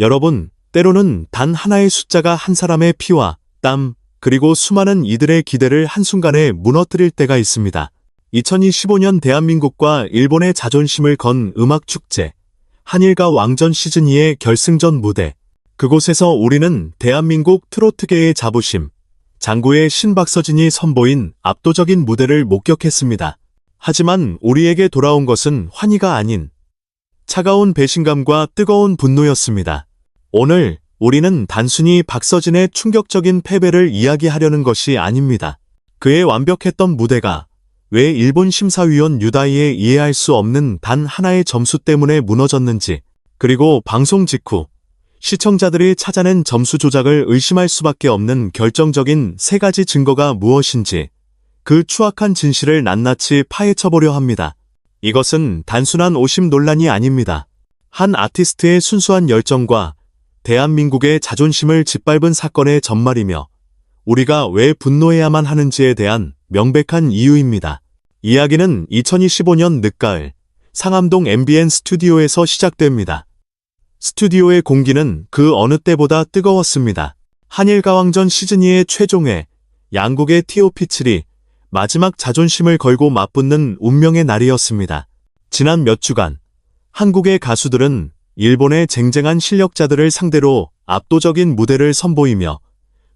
여러분, 때로는 단 하나의 숫자가 한 사람의 피와 땀, 그리고 수많은 이들의 기대를 한순간에 무너뜨릴 때가 있습니다. 2025년 대한민국과 일본의 자존심을 건 음악축제, 한일과 왕전 시즌2의 결승전 무대. 그곳에서 우리는 대한민국 트로트계의 자부심, 장구의 신박서진이 선보인 압도적인 무대를 목격했습니다. 하지만 우리에게 돌아온 것은 환희가 아닌 차가운 배신감과 뜨거운 분노였습니다. 오늘 우리는 단순히 박서진의 충격적인 패배를 이야기하려는 것이 아닙니다. 그의 완벽했던 무대가 왜 일본 심사위원 유다이의 이해할 수 없는 단 하나의 점수 때문에 무너졌는지, 그리고 방송 직후 시청자들이 찾아낸 점수 조작을 의심할 수밖에 없는 결정적인 3가지 증거가 무엇인지, 그 추악한 진실을 낱낱이 파헤쳐보려 합니다. 이것은 단순한 오심 논란이 아닙니다. 한 아티스트의 순수한 열정과 대한민국의 자존심을 짓밟은 사건의 전말이며, 우리가 왜 분노해야만 하는지에 대한 명백한 이유입니다. 이야기는 2025년 늦가을 상암동 MBN 스튜디오에서 시작됩니다. 스튜디오의 공기는 그 어느 때보다 뜨거웠습니다. 한일가왕전 시즌2의 최종회, 양국의 TOP7이 마지막 자존심을 걸고 맞붙는 운명의 날이었습니다. 지난 몇 주간 한국의 가수들은 일본의 쟁쟁한 실력자들을 상대로 압도적인 무대를 선보이며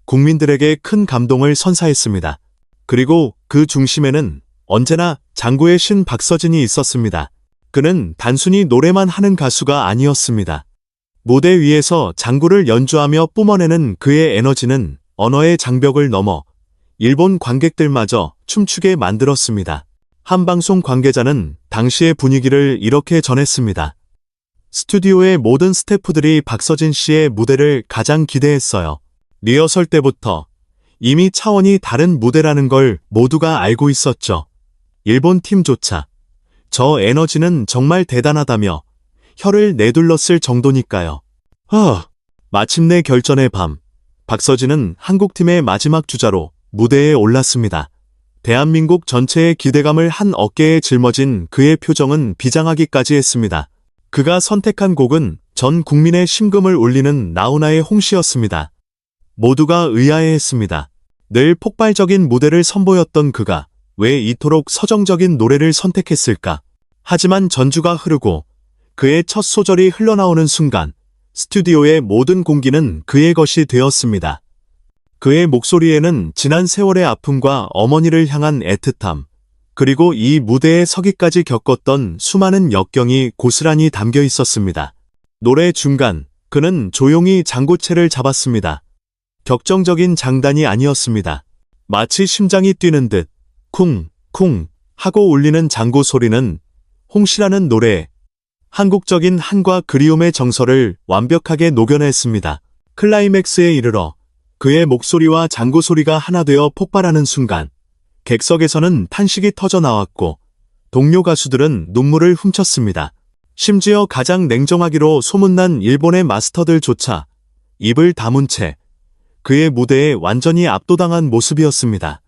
국민들에게 큰 감동을 선사했습니다. 그리고 그 중심에는 언제나 장구의 신 박서진이 있었습니다. 그는 단순히 노래만 하는 가수가 아니었습니다. 무대 위에서 장구를 연주하며 뿜어내는 그의 에너지는 언어의 장벽을 넘어 일본 관객들마저 춤추게 만들었습니다. 한 방송 관계자는 당시의 분위기를 이렇게 전했습니다. 스튜디오의 모든 스태프들이 박서진 씨의 무대를 가장 기대했어요. 리허설 때부터 이미 차원이 다른 무대라는 걸 모두가 알고 있었죠. 일본 팀조차 저 에너지는 정말 대단하다며 혀를 내둘렀을 정도니까요. 마침내 결전의 밤, 박서진은 한국팀의 마지막 주자로 무대에 올랐습니다. 대한민국 전체의 기대감을 한 어깨에 짊어진 그의 표정은 비장하기까지 했습니다. 그가 선택한 곡은 전 국민의 심금을 울리는 나훈아의 홍시였습니다. 모두가 의아해했습니다. 늘 폭발적인 무대를 선보였던 그가 왜 이토록 서정적인 노래를 선택했을까? 하지만 전주가 흐르고 그의 첫 소절이 흘러나오는 순간 스튜디오의 모든 공기는 그의 것이 되었습니다. 그의 목소리에는 지난 세월의 아픔과 어머니를 향한 애틋함, 그리고 이 무대에 서기까지 겪었던 수많은 역경이 고스란히 담겨 있었습니다. 노래 중간, 그는 조용히 장구채를 잡았습니다. 격정적인 장단이 아니었습니다. 마치 심장이 뛰는 듯 쿵, 쿵 하고 울리는 장구 소리는 홍시라는 노래에 한국적인 한과 그리움의 정서를 완벽하게 녹여냈습니다. 클라이맥스에 이르러 그의 목소리와 장구 소리가 하나 되어 폭발하는 순간 객석에서는 탄식이 터져 나왔고 동료 가수들은 눈물을 훔쳤습니다. 심지어 가장 냉정하기로 소문난 일본의 마스터들조차 입을 다문 채 그의 무대에 완전히 압도당한 모습이었습니다.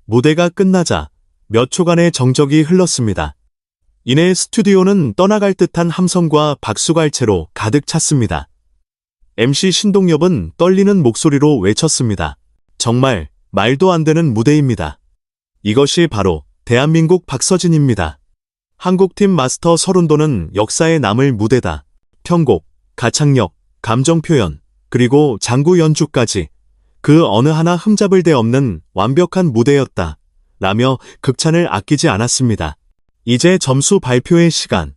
무대가 끝나자 몇 초간의 정적이 흘렀습니다. 이내 스튜디오는 떠나갈 듯한 함성과 박수갈채로 가득 찼습니다. MC 신동엽은 떨리는 목소리로 외쳤습니다. 정말 말도 안 되는 무대입니다. 이것이 바로 대한민국 박서진입니다. 한국팀 마스터 서른도는 역사에 남을 무대다. 편곡, 가창력, 감정표현, 그리고 장구 연주까지 그 어느 하나 흠잡을 데 없는 완벽한 무대였다. 라며 극찬을 아끼지 않았습니다. 이제 점수 발표의 시간.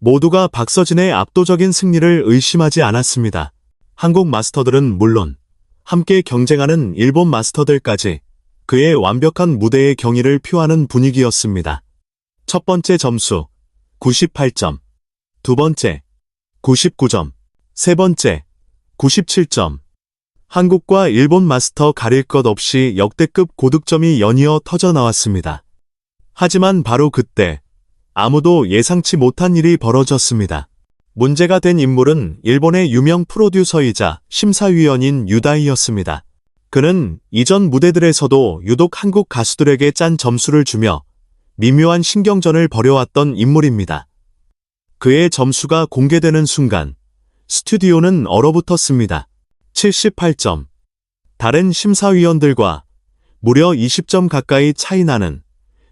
모두가 박서진의 압도적인 승리를 의심하지 않았습니다. 한국 마스터들은 물론 함께 경쟁하는 일본 마스터들까지 그의 완벽한 무대의 경의를 표하는 분위기였습니다. 첫 번째 점수 98점, 두 번째 99점, 세 번째 97점. 한국과 일본 마스터 가릴 것 없이 역대급 고득점이 연이어 터져 나왔습니다. 하지만 바로 그때 아무도 예상치 못한 일이 벌어졌습니다. 문제가 된 인물은 일본의 유명 프로듀서이자 심사위원인 유다이였습니다. 그는 이전 무대들에서도 유독 한국 가수들에게 짠 점수를 주며 미묘한 신경전을 벌여왔던 인물입니다. 그의 점수가 공개되는 순간 스튜디오는 얼어붙었습니다. 78점. 다른 심사위원들과 무려 20점 가까이 차이 나는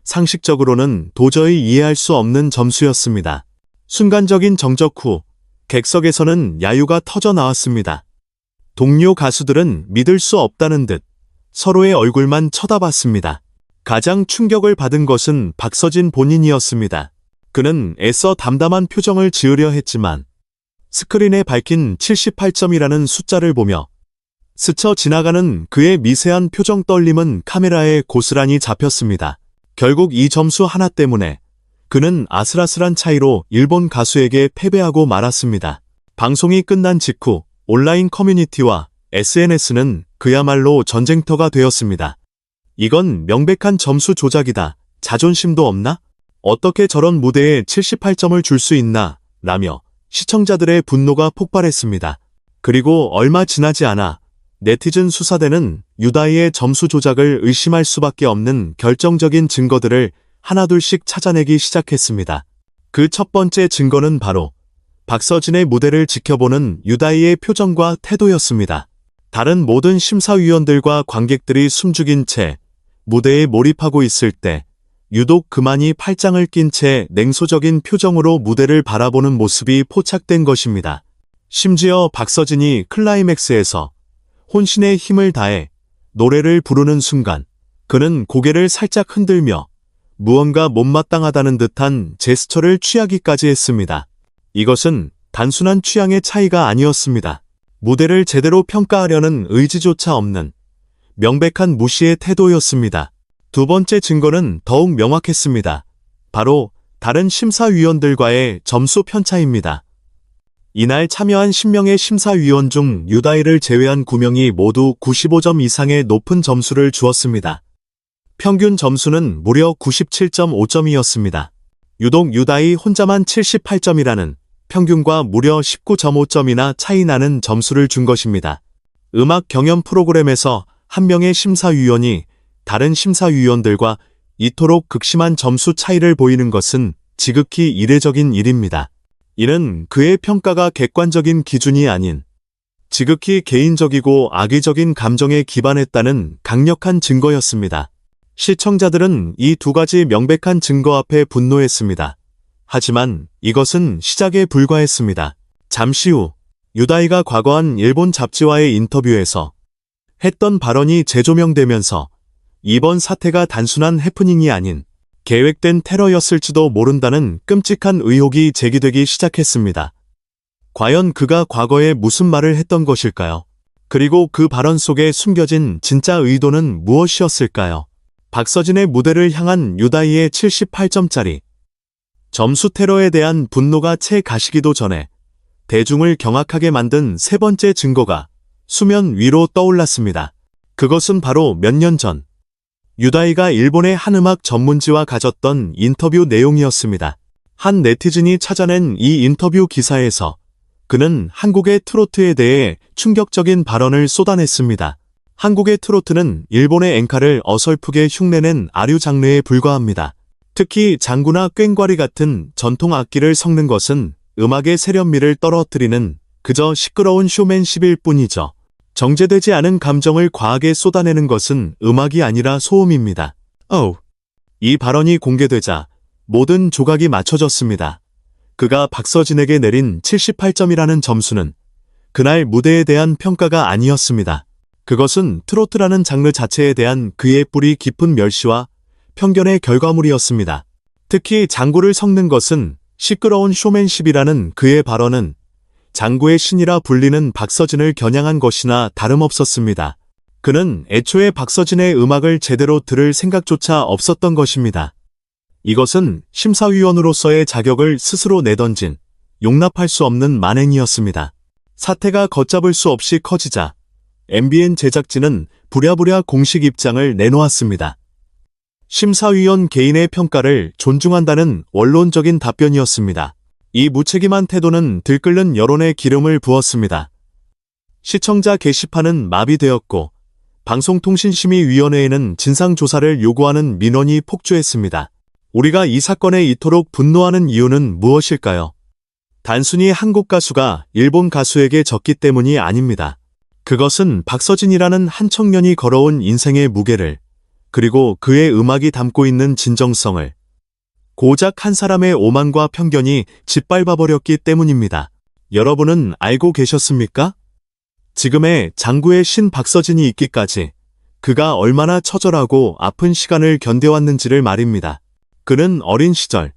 상식적으로는 도저히 이해할 수 없는 점수였습니다. 순간적인 정적 후 객석에서는 야유가 터져 나왔습니다. 동료 가수들은 믿을 수 없다는 듯 서로의 얼굴만 쳐다봤습니다. 가장 충격을 받은 것은 박서진 본인이었습니다. 그는 애써 담담한 표정을 지으려 했지만 스크린에 밝힌 78점이라는 숫자를 보며 스쳐 지나가는 그의 미세한 표정 떨림은 카메라에 고스란히 잡혔습니다. 결국 이 점수 하나 때문에 그는 아슬아슬한 차이로 일본 가수에게 패배하고 말았습니다. 방송이 끝난 직후 온라인 커뮤니티와 SNS는 그야말로 전쟁터가 되었습니다. 이건 명백한 점수 조작이다. 자존심도 없나? 어떻게 저런 무대에 78점을 줄 수 있나? 라며 시청자들의 분노가 폭발했습니다. 그리고 얼마 지나지 않아 네티즌 수사대는 유다이의 점수 조작을 의심할 수밖에 없는 결정적인 증거들을 하나둘씩 찾아내기 시작했습니다. 그 첫 번째 증거는 바로 박서진의 무대를 지켜보는 유다이의 표정과 태도였습니다. 다른 모든 심사위원들과 관객들이 숨죽인 채 무대에 몰입하고 있을 때 유독 그만이 팔짱을 낀 채 냉소적인 표정으로 무대를 바라보는 모습이 포착된 것입니다. 심지어 박서진이 클라이맥스에서 혼신의 힘을 다해 노래를 부르는 순간 그는 고개를 살짝 흔들며 무언가 못마땅하다는 듯한 제스처를 취하기까지 했습니다. 이것은 단순한 취향의 차이가 아니었습니다. 무대를 제대로 평가하려는 의지조차 없는 명백한 무시의 태도였습니다. 두 번째 증거는 더욱 명확했습니다. 바로 다른 심사위원들과의 점수 편차입니다. 이날 참여한 10명의 심사위원 중 유다이를 제외한 9명이 모두 95점 이상의 높은 점수를 주었습니다. 평균 점수는 무려 97.5점이었습니다. 유독 유다이 혼자만 78점이라는 평균과 무려 19.5점이나 차이 나는 점수를 준 것입니다. 음악 경연 프로그램에서 한 명의 심사위원이 다른 심사위원들과 이토록 극심한 점수 차이를 보이는 것은 지극히 이례적인 일입니다. 이는 그의 평가가 객관적인 기준이 아닌 지극히 개인적이고 악의적인 감정에 기반했다는 강력한 증거였습니다. 시청자들은 이 두 가지 명백한 증거 앞에 분노했습니다. 하지만 이것은 시작에 불과했습니다. 잠시 후 유다이가 과거한 일본 잡지와의 인터뷰에서 했던 발언이 재조명되면서 이번 사태가 단순한 해프닝이 아닌 계획된 테러였을지도 모른다는 끔찍한 의혹이 제기되기 시작했습니다. 과연 그가 과거에 무슨 말을 했던 것일까요? 그리고 그 발언 속에 숨겨진 진짜 의도는 무엇이었을까요? 박서진의 무대를 향한 유다이의 78점짜리 점수 테러에 대한 분노가 채 가시기도 전에 대중을 경악하게 만든 세 번째 증거가 수면 위로 떠올랐습니다. 그것은 바로 몇 년 전 유다이가 일본의 한 음악 전문지와 가졌던 인터뷰 내용이었습니다. 한 네티즌이 찾아낸 이 인터뷰 기사에서 그는 한국의 트로트에 대해 충격적인 발언을 쏟아냈습니다. 한국의 트로트는 일본의 엔카를 어설프게 흉내낸 아류 장르에 불과합니다. 특히 장구나 꽹과리 같은 전통 악기를 섞는 것은 음악의 세련미를 떨어뜨리는 그저 시끄러운 쇼맨십일 뿐이죠. 정제되지 않은 감정을 과하게 쏟아내는 것은 음악이 아니라 소음입니다. 이 발언이 공개되자 모든 조각이 맞춰졌습니다. 그가 박서진에게 내린 78점이라는 점수는 그날 무대에 대한 평가가 아니었습니다. 그것은 트로트라는 장르 자체에 대한 그의 뿌리 깊은 멸시와 편견의 결과물이었습니다. 특히 장구를 섞는 것은 시끄러운 쇼맨십이라는 그의 발언은 장구의 신이라 불리는 박서진을 겨냥한 것이나 다름없었습니다. 그는 애초에 박서진의 음악을 제대로 들을 생각조차 없었던 것입니다. 이것은 심사위원으로서의 자격을 스스로 내던진 용납할 수 없는 만행이었습니다. 사태가 걷잡을 수 없이 커지자 MBN 제작진은 부랴부랴 공식 입장을 내놓았습니다. 심사위원 개인의 평가를 존중한다는 원론적인 답변이었습니다. 이 무책임한 태도는 들끓는 여론에 기름을 부었습니다. 시청자 게시판은 마비되었고 방송통신심의위원회에는 진상조사를 요구하는 민원이 폭주했습니다. 우리가 이 사건에 이토록 분노하는 이유는 무엇일까요? 단순히 한국 가수가 일본 가수에게 졌기 때문이 아닙니다. 그것은 박서진이라는 한 청년이 걸어온 인생의 무게를, 그리고 그의 음악이 담고 있는 진정성을 고작 한 사람의 오만과 편견이 짓밟아버렸기 때문입니다. 여러분은 알고 계셨습니까? 지금의 장구의 신 박서진이 있기까지 그가 얼마나 처절하고 아픈 시간을 견뎌왔는지를 말입니다. 그는 어린 시절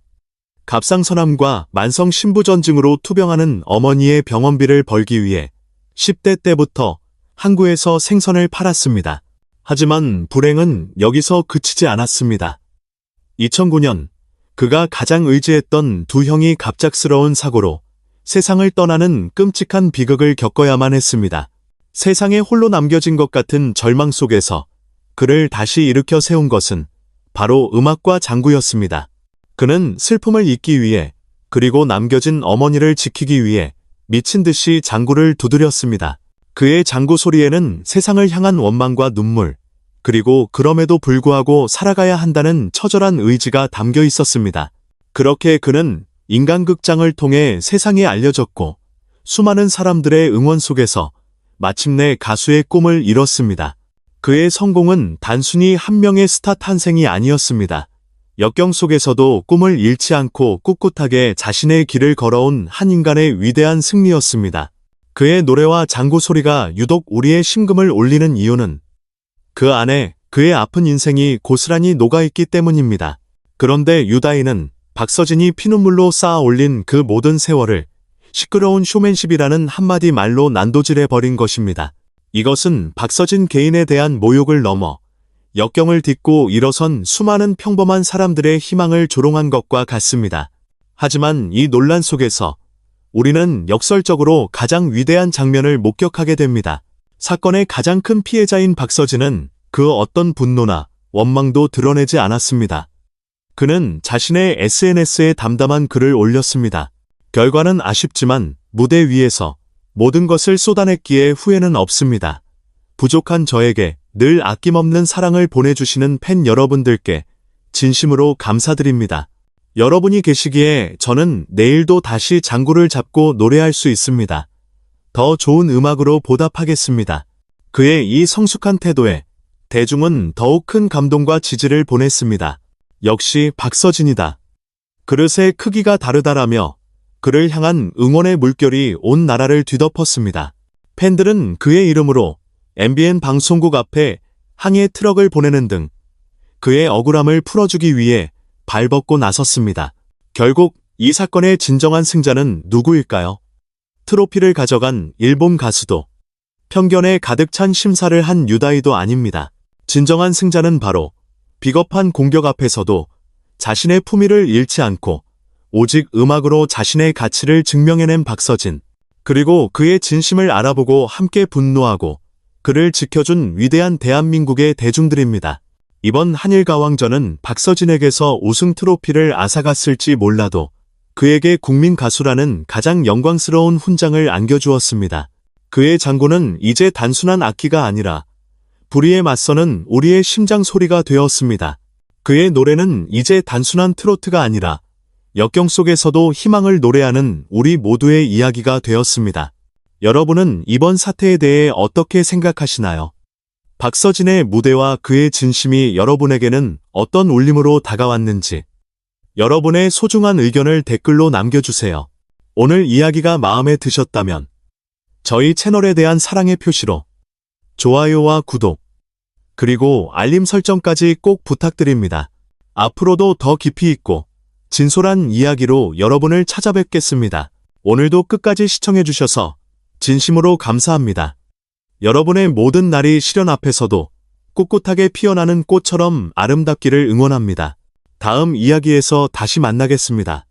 갑상선암과 만성 신부전증으로 투병하는 어머니의 병원비를 벌기 위해 10대 때부터 항구에서 생선을 팔았습니다. 하지만 불행은 여기서 그치지 않았습니다. 2009년 그가 가장 의지했던 두 형이 갑작스러운 사고로 세상을 떠나는 끔찍한 비극을 겪어야만 했습니다. 세상에 홀로 남겨진 것 같은 절망 속에서 그를 다시 일으켜 세운 것은 바로 음악과 장구였습니다. 그는 슬픔을 잊기 위해, 그리고 남겨진 어머니를 지키기 위해 미친 듯이 장구를 두드렸습니다. 그의 장구 소리에는 세상을 향한 원망과 눈물, 그리고 그럼에도 불구하고 살아가야 한다는 처절한 의지가 담겨 있었습니다. 그렇게 그는 인간극장을 통해 세상에 알려졌고, 수많은 사람들의 응원 속에서 마침내 가수의 꿈을 이뤘습니다. 그의 성공은 단순히 한 명의 스타 탄생이 아니었습니다. 역경 속에서도 꿈을 잃지 않고 꿋꿋하게 자신의 길을 걸어온 한 인간의 위대한 승리였습니다. 그의 노래와 장구 소리가 유독 우리의 심금을 울리는 이유는 그 안에 그의 아픈 인생이 고스란히 녹아있기 때문입니다. 그런데 유다인은 박서진이 피눈물로 쌓아 올린 그 모든 세월을 시끄러운 쇼맨십이라는 한마디 말로 난도질해버린 것입니다. 이것은 박서진 개인에 대한 모욕을 넘어 역경을 딛고 일어선 수많은 평범한 사람들의 희망을 조롱한 것과 같습니다. 하지만 이 논란 속에서 우리는 역설적으로 가장 위대한 장면을 목격하게 됩니다. 사건의 가장 큰 피해자인 박서진은 그 어떤 분노나 원망도 드러내지 않았습니다. 그는 자신의 SNS에 담담한 글을 올렸습니다. 결과는 아쉽지만 무대 위에서 모든 것을 쏟아냈기에 후회는 없습니다. 부족한 저에게 늘 아낌없는 사랑을 보내주시는 팬 여러분들께 진심으로 감사드립니다. 여러분이 계시기에 저는 내일도 다시 장구를 잡고 노래할 수 있습니다. 더 좋은 음악으로 보답하겠습니다. 그의 이 성숙한 태도에 대중은 더욱 큰 감동과 지지를 보냈습니다. 역시 박서진이다. 그릇의 크기가 다르다라며 그를 향한 응원의 물결이 온 나라를 뒤덮었습니다. 팬들은 그의 이름으로 MBN 방송국 앞에 항해 트럭을 보내는 등 그의 억울함을 풀어주기 위해 발벗고 나섰습니다. 결국 이 사건의 진정한 승자는 누구일까요? 트로피를 가져간 일본 가수도, 편견에 가득 찬 심사를 한 유다이도 아닙니다. 진정한 승자는 바로 비겁한 공격 앞에서도 자신의 품위를 잃지 않고 오직 음악으로 자신의 가치를 증명해낸 박서진, 그리고 그의 진심을 알아보고 함께 분노하고 그를 지켜준 위대한 대한민국의 대중들입니다. 이번 한일가왕전은 박서진에게서 우승 트로피를 앗아갔을지 몰라도 그에게 국민 가수라는 가장 영광스러운 훈장을 안겨주었습니다. 그의 장구는 이제 단순한 악기가 아니라 불의에 맞서는 우리의 심장 소리가 되었습니다. 그의 노래는 이제 단순한 트로트가 아니라 역경 속에서도 희망을 노래하는 우리 모두의 이야기가 되었습니다. 여러분은 이번 사태에 대해 어떻게 생각하시나요? 박서진의 무대와 그의 진심이 여러분에게는 어떤 울림으로 다가왔는지 여러분의 소중한 의견을 댓글로 남겨주세요. 오늘 이야기가 마음에 드셨다면 저희 채널에 대한 사랑의 표시로 좋아요와 구독, 그리고 알림 설정까지 꼭 부탁드립니다. 앞으로도 더 깊이 있고 진솔한 이야기로 여러분을 찾아뵙겠습니다. 오늘도 끝까지 시청해주셔서 진심으로 감사합니다. 여러분의 모든 날이 시련 앞에서도 꿋꿋하게 피어나는 꽃처럼 아름답기를 응원합니다. 다음 이야기에서 다시 만나겠습니다.